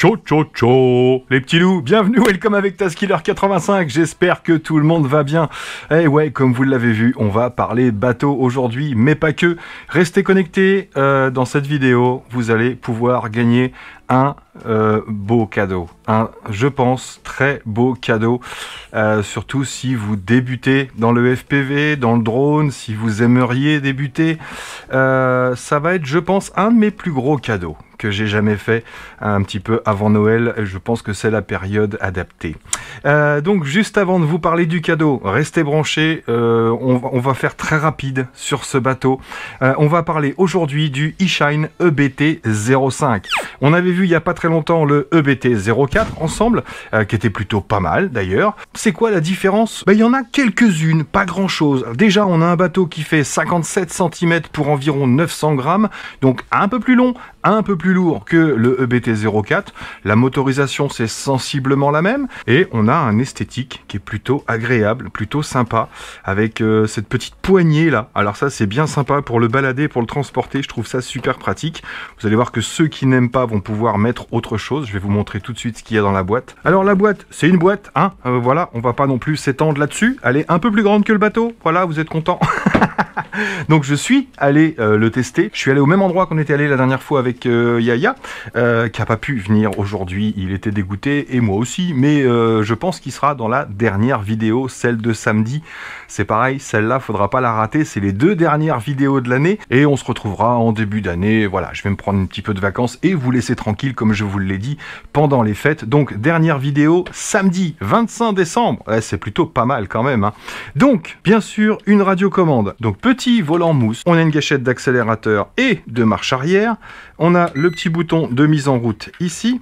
Ciao, ciao, ciao les petits loups, bienvenue, welcome avec TaskKiller85, j'espère que tout le monde va bien. Eh ouais, comme vous l'avez vu, on va parler bateau aujourd'hui, mais pas que. Restez connectés, dans cette vidéo, vous allez pouvoir gagner un beau cadeau, je pense, très beau cadeau, surtout si vous débutez dans le FPV, dans le drone, si vous aimeriez débuter, ça va être, je pense, un de mes plus gros cadeaux que j'ai jamais fait un petit peu avant Noël. Je pense que c'est la période adaptée. Donc juste avant de vous parler du cadeau, restez branchés, on va faire très rapide sur ce bateau. On va parler aujourd'hui du eShine EBT-05. On avait vu il n'y a pas très longtemps le EBT-04 ensemble, qui était plutôt pas mal d'ailleurs. C'est quoi la différence? Il y en a quelques-unes, pas grand-chose. Déjà, on a un bateau qui fait 57 cm pour environ 900 grammes, donc un peu plus long, un peu plus lourd que le EBT-04. La motorisation, c'est sensiblement la même. Et on a un esthétique qui est plutôt agréable, plutôt sympa, avec cette petite poignée là. Alors ça, c'est bien sympa pour le balader, pour le transporter. Je trouve ça super pratique. Vous allez voir que ceux qui n'aiment pas vont pouvoir mettre autre chose. Je vais vous montrer tout de suite ce qu'il y a dans la boîte. Alors la boîte, c'est une boîte, voilà, on va pas non plus s'étendre là-dessus. Elle est un peu plus grande que le bateau. Voilà, vous êtes contents. Donc je suis allé le tester. Je suis allé au même endroit qu'on était allé la dernière fois avec Yaya, qui n'a pas pu venir aujourd'hui. Il était dégoûté et moi aussi, mais je pense qu'il sera dans la dernière vidéo, celle de samedi. C'est pareil, celle-là, faudra pas la rater. C'est les deux dernières vidéos de l'année et on se retrouvera en début d'année. Voilà, je vais me prendre un petit peu de vacances et vous laisser tranquille, comme je vous l'ai dit, pendant les fêtes. Donc dernière vidéo samedi 25 décembre. Ouais, c'est plutôt pas mal quand même. Donc, bien sûr, une radiocommande. Donc petit volant mousse. On a une gâchette d'accélérateur et de marche arrière. On a le petit bouton de mise en route ici.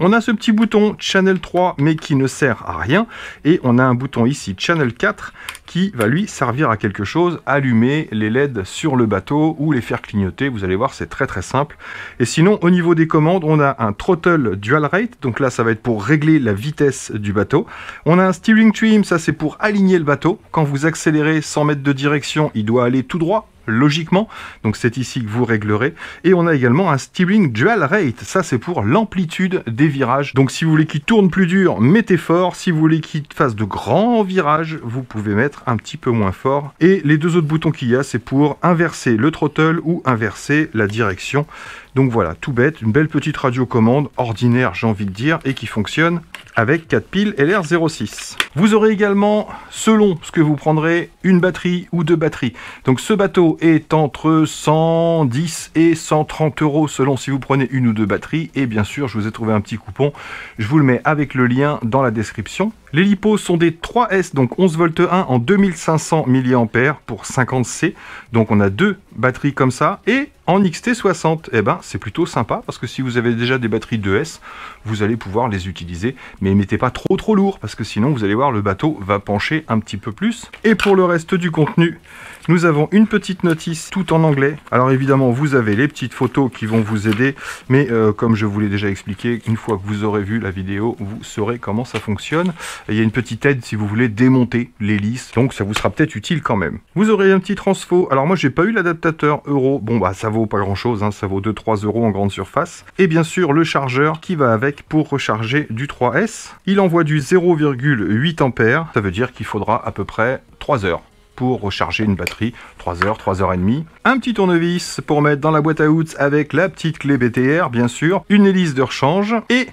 On a ce petit bouton Channel 3 mais qui ne sert à rien. Et on a un bouton ici Channel 4 qui va lui servir à quelque chose, allumer les LED sur le bateau ou les faire clignoter. Vous allez voir, c'est très très simple. Et sinon, au niveau des commandes, on a un throttle dual rate. Donc là, ça va être pour régler la vitesse du bateau. On a un steering trim, ça c'est pour aligner le bateau. Quand vous accélérez 100 mètres de direction, il doit aller tout droit, logiquement, donc c'est ici que vous réglerez. Et on a également un steering dual rate, ça c'est pour l'amplitude des virages. Donc si vous voulez qu'il tourne plus dur, mettez fort. Si vous voulez qu'il fasse de grands virages, vous pouvez mettre un petit peu moins fort. Et les deux autres boutons qu'il y a, c'est pour inverser le throttle ou inverser la direction. Donc voilà, tout bête, une belle petite radiocommande ordinaire, j'ai envie de dire, et qui fonctionne avec 4 piles LR06. Vous aurez également, selon ce que vous prendrez, une batterie ou deux batteries. Donc ce bateau est entre 110 et 130 € selon si vous prenez une ou deux batteries. Et bien sûr, je vous ai trouvé un petit coupon. Je vous le mets avec le lien dans la description. Les lipos sont des 3S, donc 11 V 1 en 2500 mAh pour 50C. Donc on a deux batteries comme ça. Et en XT60, eh ben, c'est plutôt sympa parce que si vous avez déjà des batteries 2S, vous allez pouvoir les utiliser. Mais mettez pas trop lourd parce que sinon vous allez voir le bateau va pencher un petit peu plus. Et pour le reste du contenu, nous avons une petite notice tout en anglais. Alors évidemment, vous avez les petites photos qui vont vous aider. Mais comme je vous l'ai déjà expliqué, une fois que vous aurez vu la vidéo, vous saurez comment ça fonctionne. Il y a une petite aide si vous voulez démonter l'hélice. Donc ça vous sera peut-être utile quand même. Vous aurez un petit transfo. Alors moi, j'ai pas eu l'adaptateur euro. Bon, bah ça vaut pas grand-chose. Ça vaut 2-3 € en grande surface. Et bien sûr, le chargeur qui va avec pour recharger du 3S. Il envoie du 0,8 ampères. Ça veut dire qu'il faudra à peu près 3 heures pour recharger une batterie, 3 heures, 3 heures et demie. Un petit tournevis pour mettre dans la boîte à outils avec la petite clé BTR, bien sûr. Une hélice de rechange et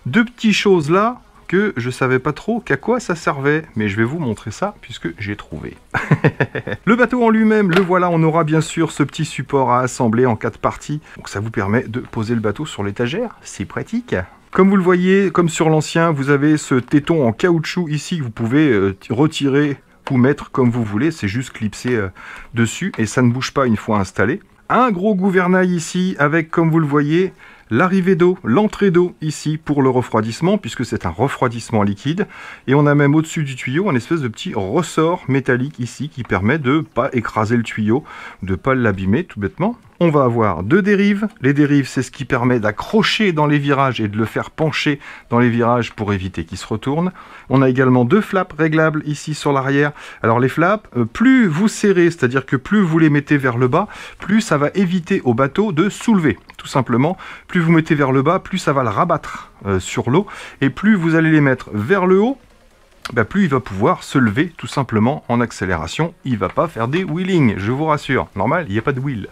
deux petites choses là que je savais pas trop qu'à quoi ça servait, mais je vais vous montrer ça puisque j'ai trouvé. Le bateau en lui-même, le voilà, on aura bien sûr ce petit support à assembler en 4 parties. Donc ça vous permet de poser le bateau sur l'étagère, c'est pratique. Comme vous le voyez, comme sur l'ancien, vous avez ce téton en caoutchouc ici que vous pouvez retirer ou mettre comme vous voulez, c'est juste clipser dessus et ça ne bouge pas une fois installé. Un gros gouvernail ici avec, comme vous le voyez, l'arrivée d'eau, l'entrée d'eau ici pour le refroidissement, puisque c'est un refroidissement liquide. Et on a même au-dessus du tuyau un espèce de petit ressort métallique ici qui permet de ne pas écraser le tuyau, de ne pas l'abîmer tout bêtement. On va avoir 2 dérives. Les dérives, c'est ce qui permet d'accrocher dans les virages et de le faire pencher dans les virages pour éviter qu'il se retourne. On a également 2 flaps réglables ici sur l'arrière. Alors les flaps, plus vous serrez, c'est-à-dire que plus vous les mettez vers le bas, plus ça va éviter au bateau de soulever. Tout simplement, plus vous mettez vers le bas, plus ça va le rabattre sur l'eau. Et plus vous allez les mettre vers le haut, plus il va pouvoir se lever tout simplement en accélération. Il ne va pas faire des wheelings, je vous rassure. Normal, il n'y a pas de wheel.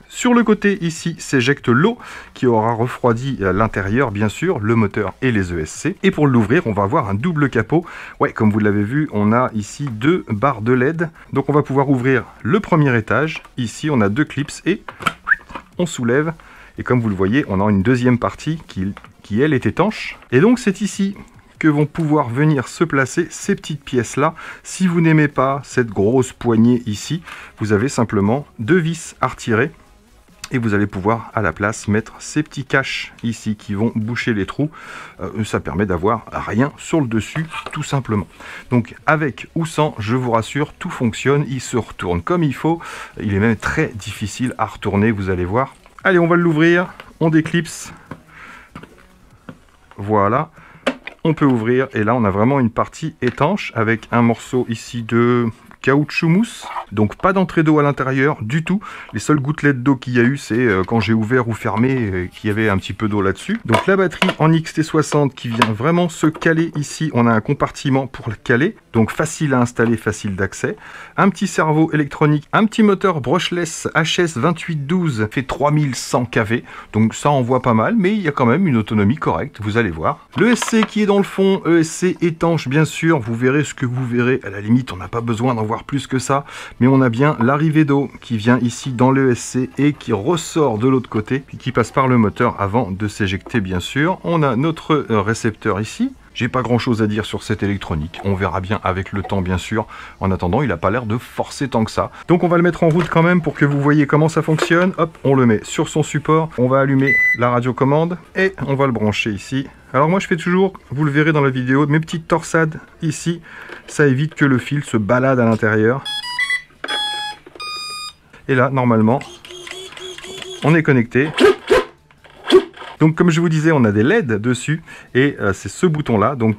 Sur le côté ici s'éjecte l'eau qui aura refroidi l'intérieur bien sûr, le moteur et les ESC. Et pour l'ouvrir, on va avoir un double capot. Ouais, comme vous l'avez vu, on a ici 2 barres de LED. Donc on va pouvoir ouvrir le premier étage. Ici, on a 2 clips et on soulève. Et comme vous le voyez, on a une deuxième partie qui elle, est étanche. Et donc c'est ici que vont pouvoir venir se placer ces petites pièces-là. Si vous n'aimez pas cette grosse poignée ici, vous avez simplement 2 vis à retirer. Et vous allez pouvoir à la place mettre ces petits caches ici qui vont boucher les trous. Ça permet d'avoir rien sur le dessus tout simplement. Donc avec ou sans, je vous rassure, tout fonctionne. Il se retourne comme il faut. Il est même très difficile à retourner, vous allez voir. Allez, on va l'ouvrir. On déclipse. Voilà. On peut ouvrir et là on a vraiment une partie étanche avec un morceau ici de caoutchouc mousse, donc pas d'entrée d'eau à l'intérieur du tout. Les seules gouttelettes d'eau qu'il y a eu, c'est quand j'ai ouvert ou fermé qu'il y avait un petit peu d'eau là-dessus. Donc la batterie en XT60 qui vient vraiment se caler ici. On a un compartiment pour le caler, donc facile à installer, facile d'accès. Un petit cerveau électronique, un petit moteur brushless HS 2812 fait 3100 kV, donc ça envoie pas mal, mais il y a quand même une autonomie correcte, vous allez voir. Le ESC qui est dans le fond, ESC étanche bien sûr, vous verrez ce que vous verrez. À la limite, on n'a pas besoin d'en voir plus que ça, mais on a bien l'arrivée d'eau qui vient ici dans le ESC et qui ressort de l'autre côté, puis qui passe par le moteur avant de s'éjecter bien sûr. On a notre récepteur ici. J'ai pas grand chose à dire sur cette électronique, on verra bien avec le temps bien sûr. En attendant, il n'a pas l'air de forcer tant que ça. Donc on va le mettre en route quand même pour que vous voyez comment ça fonctionne. Hop, on le met sur son support, on va allumer la radiocommande et on va le brancher ici. Alors moi je fais toujours, vous le verrez dans la vidéo, mes petites torsades ici, ça évite que le fil se balade à l'intérieur. Et là, normalement, on est connecté. Donc comme je vous disais, on a des LED dessus et c'est ce bouton-là. Donc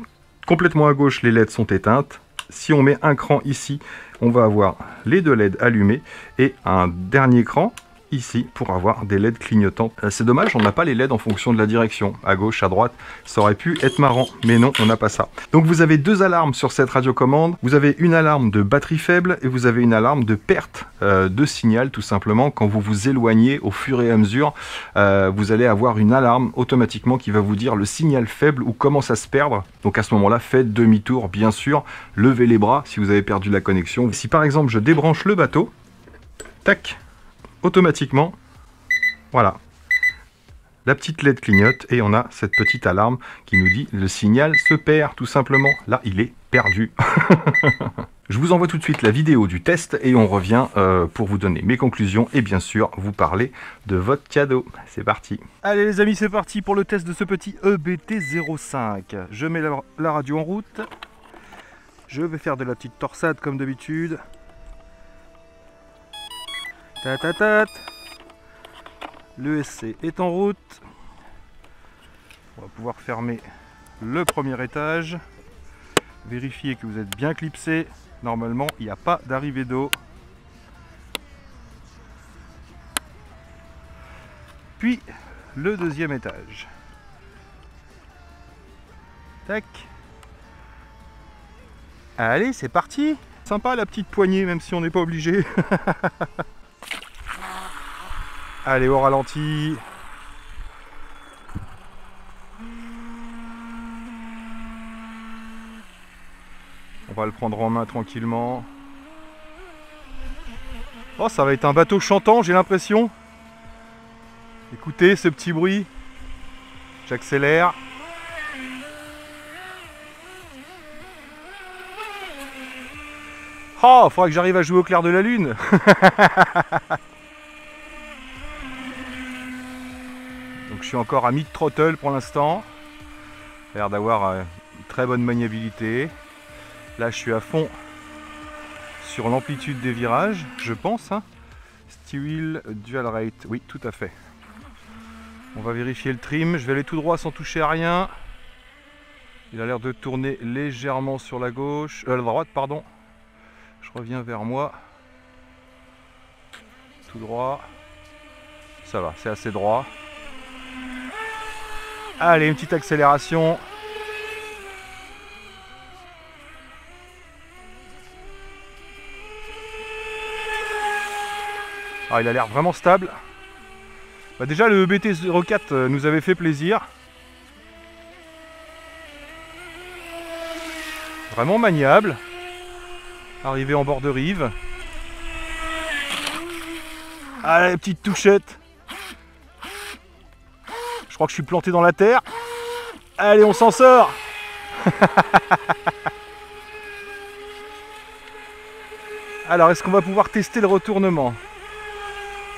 complètement à gauche, les LED sont éteintes. Si on met un cran ici, on va avoir les 2 LED allumés et un dernier cran ici pour avoir des LED clignotants. C'est dommage, on n'a pas les LED en fonction de la direction, à gauche, à droite, ça aurait pu être marrant, mais non, on n'a pas ça. Donc vous avez 2 alarmes sur cette radiocommande, vous avez une alarme de batterie faible et vous avez une alarme de perte de signal, tout simplement. Quand vous vous éloignez au fur et à mesure, vous allez avoir une alarme automatiquement qui va vous dire le signal faible ou commence à se perdre. Donc à ce moment-là, faites demi-tour, bien sûr, levez les bras si vous avez perdu la connexion. Si par exemple je débranche le bateau, tac, automatiquement, voilà, la petite LED clignote et on a cette petite alarme qui nous dit le signal se perd tout simplement. Là, il est perdu. Je vous envoie tout de suite la vidéo du test et on revient pour vous donner mes conclusions et bien sûr vous parler de votre cadeau. C'est parti. Allez les amis, c'est parti pour le test de ce petit EBT05. Je mets la radio en route. Je vais faire de la petite torsade comme d'habitude. Tatatat. Le SC est en route. On va pouvoir fermer le premier étage. Vérifier que vous êtes bien clipsé. Normalement, il n'y a pas d'arrivée d'eau. Puis, le deuxième étage. Tac. Allez, c'est parti. Sympa la petite poignée, même si on n'est pas obligé. Allez, au ralenti. On va le prendre en main tranquillement. Oh, ça va être un bateau chantant, j'ai l'impression. Écoutez ce petit bruit. J'accélère. Oh, il faudra que j'arrive à jouer au clair de la lune. Donc je suis encore à mid-throttle pour l'instant. Il a l'air d'avoir une très bonne maniabilité. Là je suis à fond sur l'amplitude des virages, je pense. Hein. Steel Dual Rate, oui tout à fait. On va vérifier le trim, je vais aller tout droit sans toucher à rien. Il a l'air de tourner légèrement sur la gauche, la droite pardon. Je reviens vers moi. Tout droit. Ça va, c'est assez droit. Allez, une petite accélération. Ah, il a l'air vraiment stable. Bah déjà, le EBT04 nous avait fait plaisir. Vraiment maniable. Arrivé en bord de rive. Allez, petite touchette. Je crois que je suis planté dans la terre. Allez, on s'en sort. Alors, est-ce qu'on va pouvoir tester le retournement?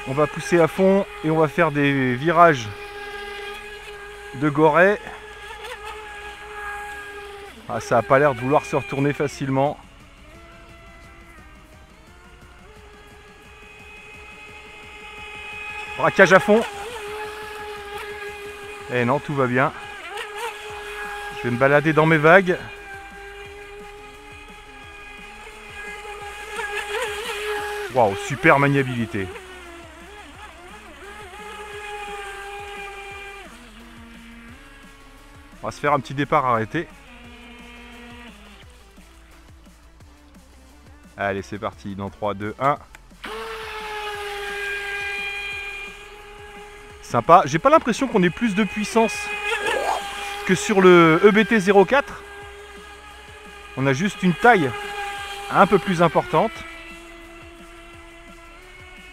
On va pousser à fond et on va faire des virages de goret. Ah, ça n'a pas l'air de vouloir se retourner facilement. Braquage à fond. Eh non, tout va bien. Je vais me balader dans mes vagues. Waouh, super maniabilité. On va se faire un petit départ arrêté. Allez, c'est parti. Dans 3, 2, 1. Sympa. J'ai pas l'impression qu'on ait plus de puissance que sur le EBT04. On a juste une taille un peu plus importante.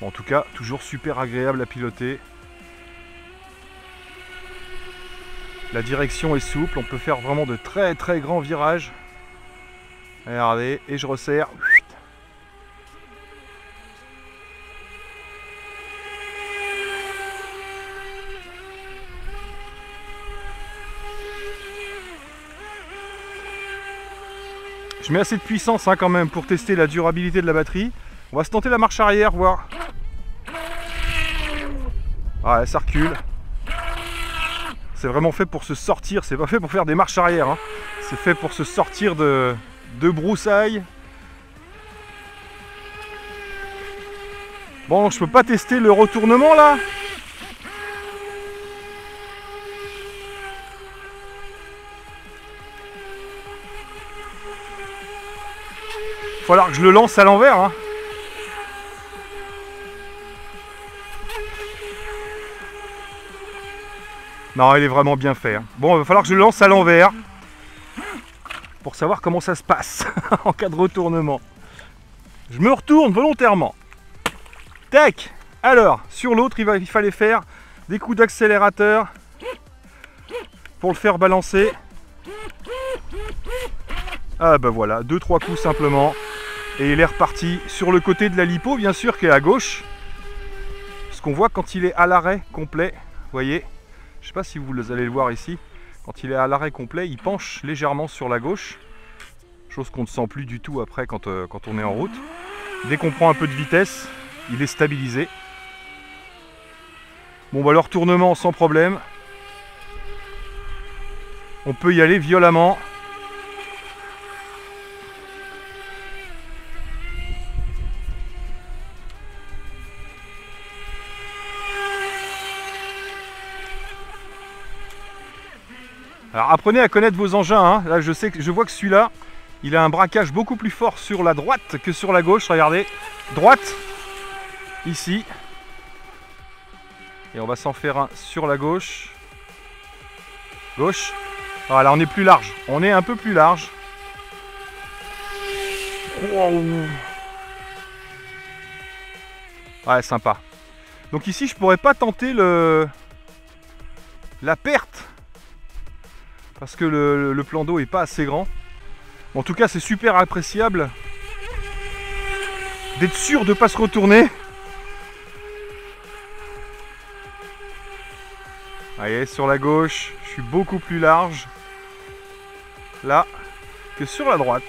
Bon, en tout cas, toujours super agréable à piloter. La direction est souple, on peut faire vraiment de très très grands virages. Regardez, et je resserre. Je mets assez de puissance quand même pour tester la durabilité de la batterie. On va se tenter la marche arrière, voir. Ouais, ça recule. C'est vraiment fait pour se sortir, c'est pas fait pour faire des marches arrière. Hein. C'est fait pour se sortir de broussailles. Bon, je peux pas tester le retournement là. Il va falloir que je le lance à l'envers. Hein. Non, il est vraiment bien fait. Hein. Bon, il va falloir que je le lance à l'envers pour savoir comment ça se passe en cas de retournement. Je me retourne volontairement. Tac. Alors, sur l'autre, il fallait faire des coups d'accélérateur pour le faire balancer. Ah bah voilà, 2-3 coups simplement. Et il est reparti sur le côté de la lipo, bien sûr, qui est à gauche. Ce qu'on voit quand il est à l'arrêt complet, vous voyez. Je ne sais pas si vous allez le voir ici. Quand il est à l'arrêt complet, il penche légèrement sur la gauche. Chose qu'on ne sent plus du tout après quand on est en route. Dès qu'on prend un peu de vitesse, il est stabilisé. Bon bah le retournement sans problème. On peut y aller violemment. Alors apprenez à connaître vos engins. Hein. Là je vois que celui-là, il a un braquage beaucoup plus fort sur la droite que sur la gauche. Regardez, droite, ici. Et on va s'en faire un sur la gauche. Gauche. Voilà, on est plus large. On est un peu plus large. Wow. Ouais, sympa. Donc ici, je pourrais pas tenter la perte. Parce que le plan d'eau est pas assez grand. En tout cas, c'est super appréciable d'être sûr de ne pas se retourner. Allez, sur la gauche, je suis beaucoup plus large là que sur la droite.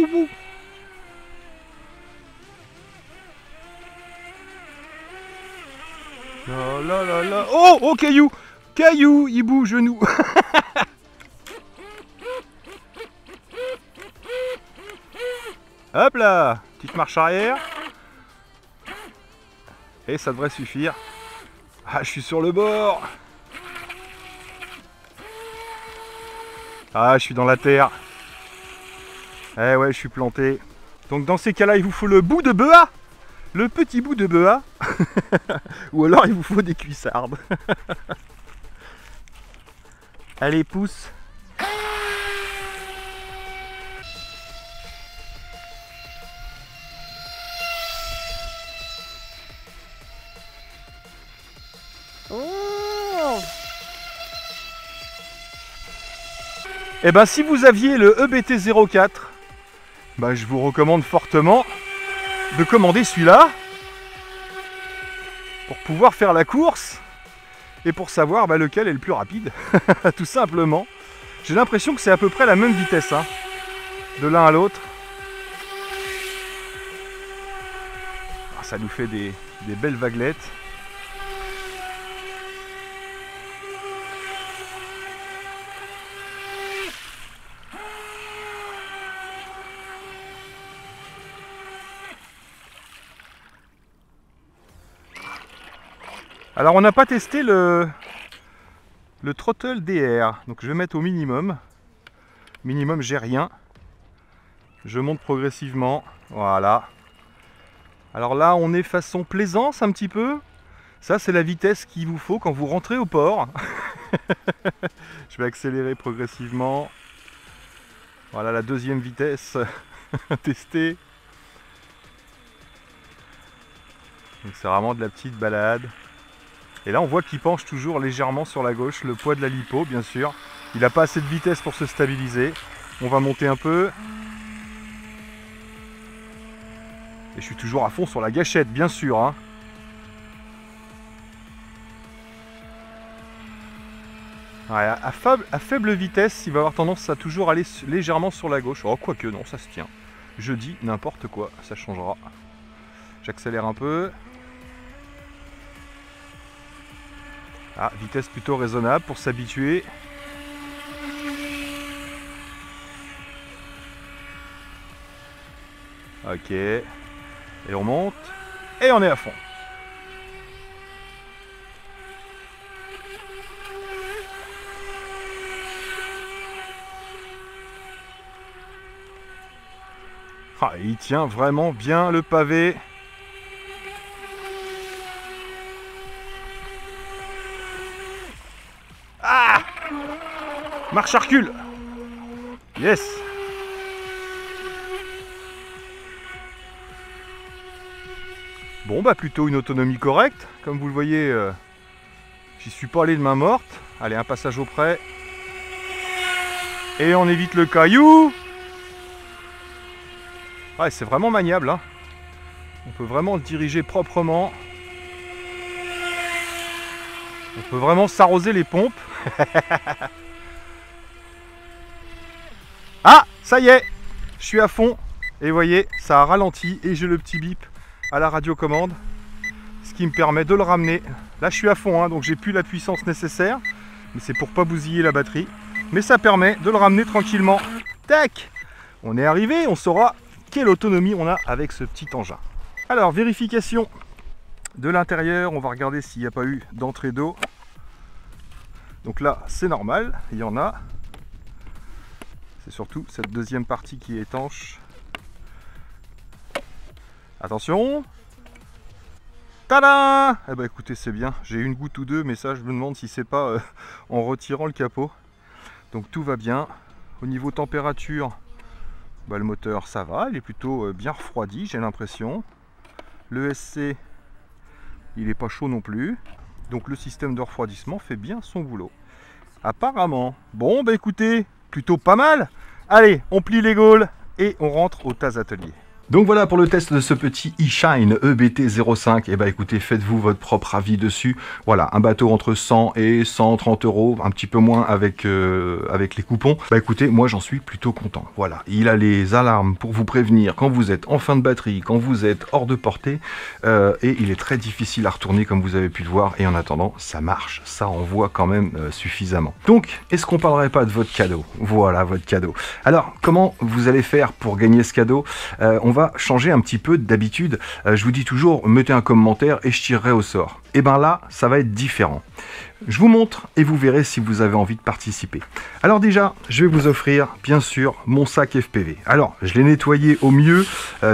bou, bou. La la la la. Oh, oh, caillou. Caillou, hibou, genou. Hop là, petite marche arrière. Et ça devrait suffire. Ah, je suis sur le bord. Ah, je suis dans la terre. Eh ouais, je suis planté. Donc dans ces cas-là, il vous faut le bout de bœuf. Le petit bout de bœuf. Ou alors il vous faut des cuissardes. Allez, pousse. Oh. Et ben si vous aviez le EBT04, ben, je vous recommande fortement de commander celui-là pour pouvoir faire la course et pour savoir bah, lequel est le plus rapide, tout simplement. J'ai l'impression que c'est à peu près la même vitesse, hein, de l'un à l'autre. Ça nous fait des belles vaguelettes. Alors on n'a pas testé le throttle DR, donc je vais mettre au minimum. Minimum, j'ai rien. Je monte progressivement, voilà. Alors là on est façon plaisance un petit peu. Ça c'est la vitesse qu'il vous faut quand vous rentrez au port. Je vais accélérer progressivement. Voilà la deuxième vitesse testée. Donc c'est vraiment de la petite balade. Et là on voit qu'il penche toujours légèrement sur la gauche, le poids de la lipo bien sûr. Il n'a pas assez de vitesse pour se stabiliser. On va monter un peu. Et je suis toujours à fond sur la gâchette bien sûr, hein. Ouais, à faible vitesse, il va avoir tendance à toujours aller légèrement sur la gauche. Oh quoique non, ça se tient. Je dis n'importe quoi, ça changera. J'accélère un peu. Ah, vitesse plutôt raisonnable pour s'habituer. Ok. Et on monte. Et on est à fond. Ah, il tient vraiment bien le pavé. Ah! Marche à recul. Yes. Bon bah plutôt une autonomie correcte. Comme vous le voyez, j'y suis pas allé de main morte. Allez, un passage au près. Et on évite le caillou. Ouais, c'est vraiment maniable, hein. On peut vraiment le diriger proprement. On peut vraiment s'arroser les pompes. Ah, ça y est, je suis à fond. Et vous voyez, ça a ralenti et j'ai le petit bip à la radiocommande. Ce qui me permet de le ramener. Là, je suis à fond, hein, donc j'ai plus la puissance nécessaire. Mais c'est pour pas bousiller la batterie. Mais ça permet de le ramener tranquillement. Tac! On est arrivé, on saura quelle autonomie on a avec ce petit engin. Alors, vérification de l'intérieur. On va regarder s'il n'y a pas eu d'entrée d'eau. Donc là, c'est normal, il y en a. C'est surtout cette deuxième partie qui est étanche. Attention! Tada! Eh ben écoutez, c'est bien. J'ai une goutte ou deux, mais ça, je me demande si c'est pas en retirant le capot. Donc tout va bien. Au niveau température, bah, le moteur, ça va. Il est plutôt bien refroidi, j'ai l'impression. Le SC, il n'est pas chaud non plus. Donc le système de refroidissement fait bien son boulot. Apparemment. Bon, bah écoutez, plutôt pas mal. Allez, on plie les gaules et on rentre au TAS Atelier. Donc voilà pour le test de ce petit eShine EBT05. Et bah écoutez, faites-vous votre propre avis dessus. Voilà, un bateau entre 100 et 130 euros, un petit peu moins avec les coupons. Bah écoutez, moi j'en suis plutôt content. Voilà, il a les alarmes pour vous prévenir quand vous êtes en fin de batterie, quand vous êtes hors de portée. Et il est très difficile à retourner comme vous avez pu le voir. Et en attendant, ça marche, ça envoie quand même suffisamment. Donc, est-ce qu'on parlerait pas de votre cadeau? Voilà, votre cadeau. Alors, comment vous allez faire pour gagner ce cadeau? On va changer un petit peu d'habitude. Je vous dis toujours, mettez un commentaire et je tirerai au sort. Et ben là, ça va être différent. Je vous montre et vous verrez si vous avez envie de participer. Alors déjà, je vais vous offrir, bien sûr, mon sac FPV. Alors, je l'ai nettoyé au mieux.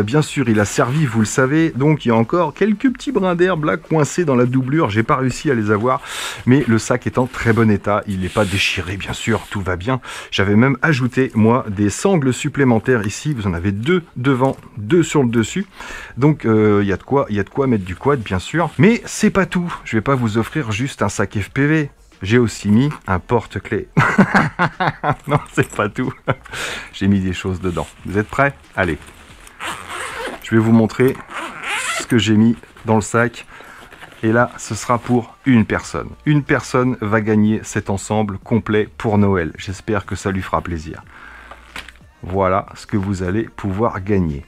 Bien sûr, il a servi, vous le savez. Donc, il y a encore quelques petits brins d'herbe là coincés dans la doublure. J'ai pas réussi à les avoir. Mais le sac est en très bon état. Il n'est pas déchiré, bien sûr. Tout va bien. J'avais même ajouté, moi, des sangles supplémentaires ici. Vous en avez 2 devant, 2 sur le dessus. Donc, il y a de quoi mettre du quad, bien sûr. Mais c'est pas tout. Je vais pas vous offrir juste un sac FPV. J'ai aussi mis un porte-clés. Non, c'est pas tout. J'ai mis des choses dedans. Vous êtes prêts? Allez. Je vais vous montrer ce que j'ai mis dans le sac. Et là, ce sera pour une personne. Une personne va gagner cet ensemble complet pour Noël. J'espère que ça lui fera plaisir. Voilà ce que vous allez pouvoir gagner.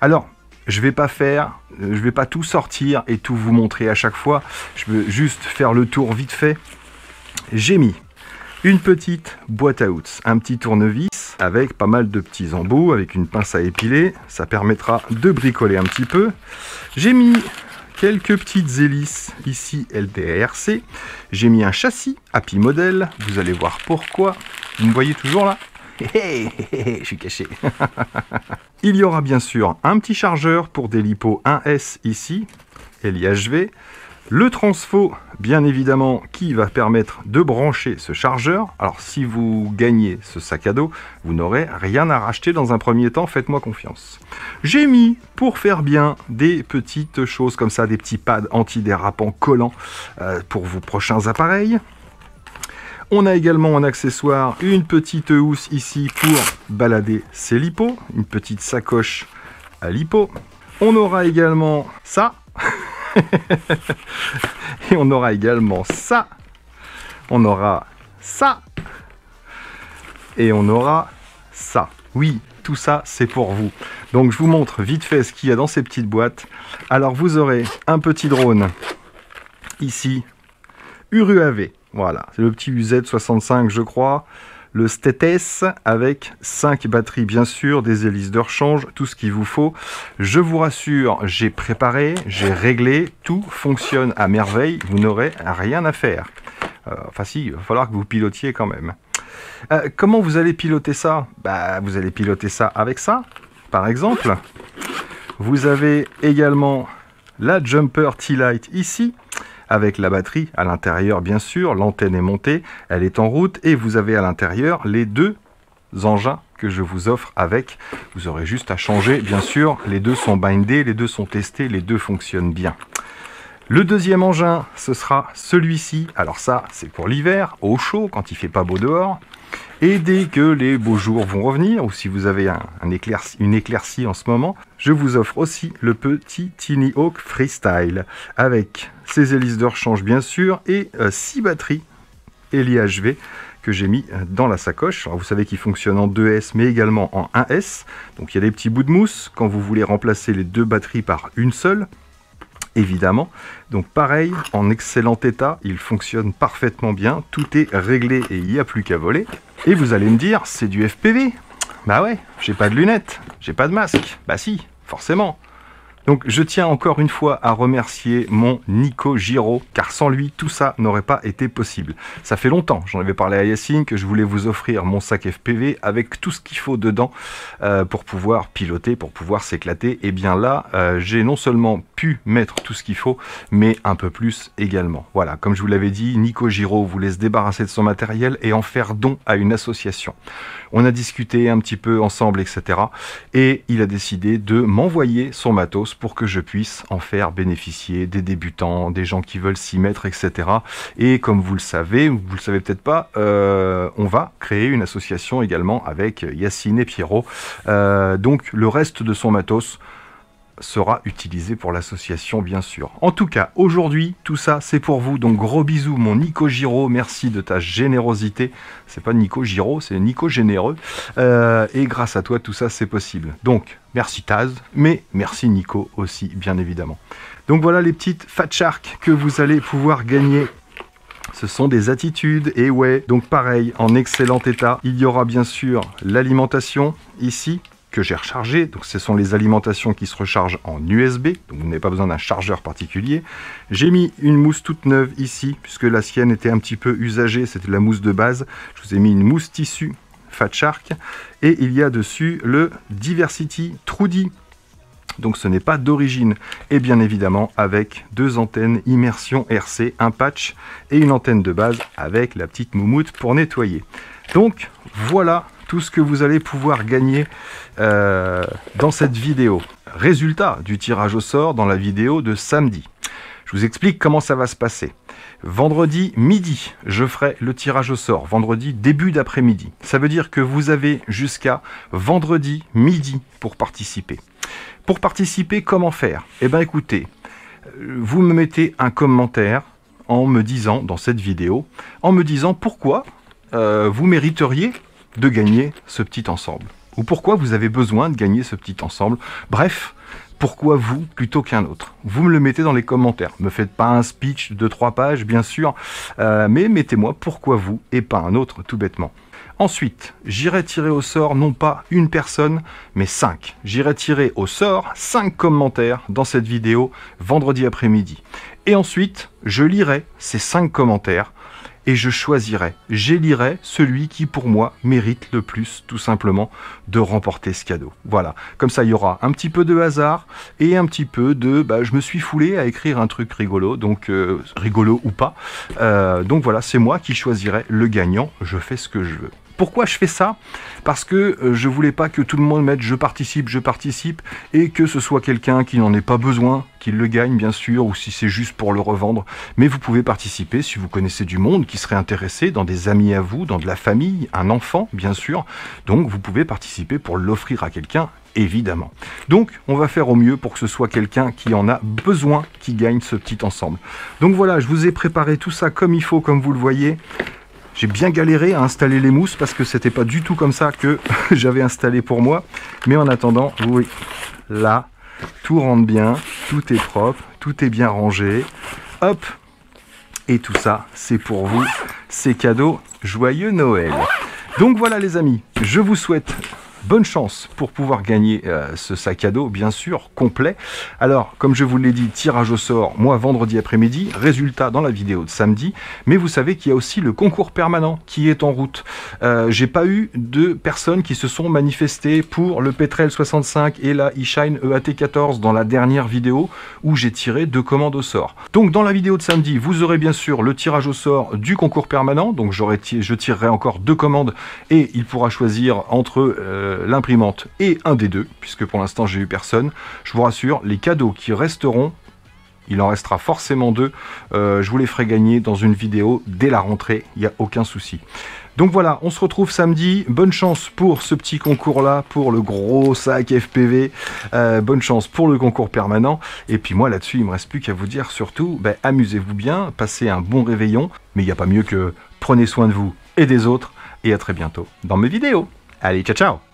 Alors, je vais pas tout sortir et tout vous montrer à chaque fois. Je veux juste faire le tour vite fait. J'ai mis une petite boîte à outils, un petit tournevis avec pas mal de petits embouts, avec une pince à épiler. Ça permettra de bricoler un petit peu. J'ai mis quelques petites hélices ici LDRC. J'ai mis un châssis Happy Model. Vous allez voir pourquoi. Vous me voyez toujours là? Je suis caché. Il y aura bien sûr un petit chargeur pour des LiPo 1S ici, LIHV. Le transfo, bien évidemment, qui va permettre de brancher ce chargeur. Alors, si vous gagnez ce sac à dos, vous n'aurez rien à racheter dans un premier temps, faites-moi confiance. J'ai mis, pour faire bien, des petites choses comme ça, des petits pads antidérapants collants pour vos prochains appareils. On a également en accessoire une petite housse ici pour balader ses lipos, une petite sacoche à lipo. On aura également ça. Et on aura également ça. On aura ça. Et on aura ça. Oui, tout ça, c'est pour vous. Donc, je vous montre vite fait ce qu'il y a dans ces petites boîtes. Alors, vous aurez un petit drone ici, URUAV. Voilà, c'est le petit UZ65, je crois. Le Stetes avec 5 batteries, bien sûr, des hélices de rechange, tout ce qu'il vous faut. Je vous rassure, j'ai préparé, j'ai réglé, tout fonctionne à merveille. Vous n'aurez rien à faire. Enfin si, il va falloir que vous pilotiez quand même. Comment vous allez piloter ça? Vous allez piloter ça avec ça, par exemple. Vous avez également la Jumper T-Lite ici, avec la batterie à l'intérieur, bien sûr. L'antenne est montée, elle est en route, et vous avez à l'intérieur les 2 engins que je vous offre avec. Vous aurez juste à changer, bien sûr. Les 2 sont bindés, les 2 sont testés, les 2 fonctionnent bien. Le deuxième engin, ce sera celui-ci. Alors ça, c'est pour l'hiver, au chaud, quand il fait pas beau dehors. Et dès que les beaux jours vont revenir, ou si vous avez une éclaircie en ce moment, je vous offre aussi le petit Tiny Hawk Freestyle, avec ses hélices de rechange bien sûr, et 6 batteries LIHV que j'ai mis dans la sacoche. Alors, vous savez qu'il fonctionne en 2S, mais également en 1S. Donc il y a des petits bouts de mousse quand vous voulez remplacer les 2 batteries par une seule. Évidemment, donc pareil, en excellent état, il fonctionne parfaitement bien, tout est réglé et il n'y a plus qu'à voler. Et vous allez me dire, c'est du FPV. Bah ouais, j'ai pas de lunettes, j'ai pas de masque. Bah si, forcément. Donc je tiens encore une fois à remercier mon Nico Giraud, car sans lui, tout ça n'aurait pas été possible. Ça fait longtemps, j'en avais parlé à Yacine, que je voulais vous offrir mon sac FPV avec tout ce qu'il faut dedans pour pouvoir piloter, pour pouvoir s'éclater. Et bien là, j'ai non seulement pu pu mettre tout ce qu'il faut, mais un peu plus également. Voilà, comme je vous l'avais dit, Nico Giraud voulait se débarrasser de son matériel et en faire don à une association. On a discuté un petit peu ensemble, etc. Et il a décidé de m'envoyer son matos pour que je puisse en faire bénéficier des débutants, des gens qui veulent s'y mettre, etc. Et comme vous le savez, ou vous le savez peut-être pas, on va créer une association également avec Yacine et Pierrot. Donc le reste de son matos sera utilisé pour l'association, bien sûr. En tout cas, aujourd'hui, tout ça, c'est pour vous. Donc, gros bisous, mon Nico Giraud. Merci de ta générosité. C'est pas Nico Giraud, c'est Nico Généreux. Et grâce à toi, tout ça, c'est possible. Donc, merci Taz, mais merci Nico aussi, bien évidemment. Donc, voilà les petites Fat Shark que vous allez pouvoir gagner. Ce sont des attitudes, et ouais, donc pareil, en excellent état. Il y aura bien sûr l'alimentation, ici, que j'ai rechargé, donc ce sont les alimentations qui se rechargent en USB, donc vous n'avez pas besoin d'un chargeur particulier. J'ai mis une mousse toute neuve ici, puisque la sienne était un petit peu usagée, c'était la mousse de base. Je vous ai mis une mousse tissu Fat Shark, et il y a dessus le Diversity Trudy. Donc ce n'est pas d'origine, et bien évidemment avec deux antennes immersion RC, un patch et une antenne de base avec la petite moumoute pour nettoyer. Donc voilà tout ce que vous allez pouvoir gagner dans cette vidéo. Résultat du tirage au sort dans la vidéo de samedi. Je vous explique comment ça va se passer. Vendredi midi, je ferai le tirage au sort. Vendredi début d'après-midi. Ça veut dire que vous avez jusqu'à vendredi midi pour participer. Pour participer, comment faire? Eh bien écoutez, vous me mettez un commentaire en me disant, dans cette vidéo, en me disant pourquoi vous mériteriez de gagner ce petit ensemble. Ou pourquoi vous avez besoin de gagner ce petit ensemble. Bref, pourquoi vous plutôt qu'un autre. Vous me le mettez dans les commentaires. Ne me faites pas un speech de 3 pages, bien sûr, mais mettez-moi pourquoi vous et pas un autre, tout bêtement. Ensuite, j'irai tirer au sort non pas une personne, mais 5. J'irai tirer au sort 5 commentaires dans cette vidéo vendredi après-midi. Et ensuite, je lirai ces 5 commentaires et je choisirai, j'élirai celui qui pour moi mérite le plus tout simplement de remporter ce cadeau. Voilà, comme ça il y aura un petit peu de hasard et un petit peu de je me suis foulé à écrire un truc rigolo, donc rigolo ou pas. Donc voilà, c'est moi qui choisirai le gagnant, je fais ce que je veux. Pourquoi je fais ça? Parce que je voulais pas que tout le monde mette je participe, et que ce soit quelqu'un qui n'en ait pas besoin, qu'il le gagne bien sûr, ou si c'est juste pour le revendre. Mais vous pouvez participer si vous connaissez du monde qui serait intéressé, dans des amis à vous, dans de la famille, un enfant bien sûr. Donc vous pouvez participer pour l'offrir à quelqu'un, évidemment. Donc on va faire au mieux pour que ce soit quelqu'un qui en a besoin, qui gagne ce petit ensemble. Donc voilà, je vous ai préparé tout ça comme il faut, comme vous le voyez. J'ai bien galéré à installer les mousses parce que c'était pas du tout comme ça que j'avais installé pour moi. Mais en attendant, oui, là, tout rentre bien, tout est propre, tout est bien rangé. Hop, et tout ça, c'est pour vous, c'est cadeau, joyeux Noël. Donc voilà les amis, je vous souhaite bonne chance pour pouvoir gagner ce sac à dos, bien sûr, complet. Alors, comme je vous l'ai dit, tirage au sort, moi, vendredi après-midi, résultat dans la vidéo de samedi. Mais vous savez qu'il y a aussi le concours permanent qui est en route. J'ai pas eu de personnes qui se sont manifestées pour le Petrel 65 et la eShine EAT14 dans la dernière vidéo où j'ai tiré 2 commandes au sort. Donc, dans la vidéo de samedi, vous aurez bien sûr le tirage au sort du concours permanent. Donc, je tirerai encore 2 commandes et il pourra choisir entre l'imprimante et un des deux, puisque pour l'instant j'ai eu personne. Je vous rassure, les cadeaux qui resteront, il en restera forcément 2, je vous les ferai gagner dans une vidéo dès la rentrée, il n'y a aucun souci. Donc voilà, on se retrouve samedi, bonne chance pour ce petit concours là, pour le gros sac FPV, bonne chance pour le concours permanent, et puis moi là-dessus il me reste plus qu'à vous dire surtout, amusez-vous bien, passez un bon réveillon, mais il n'y a pas mieux que prenez soin de vous et des autres, et à très bientôt dans mes vidéos. Allez, ciao ciao!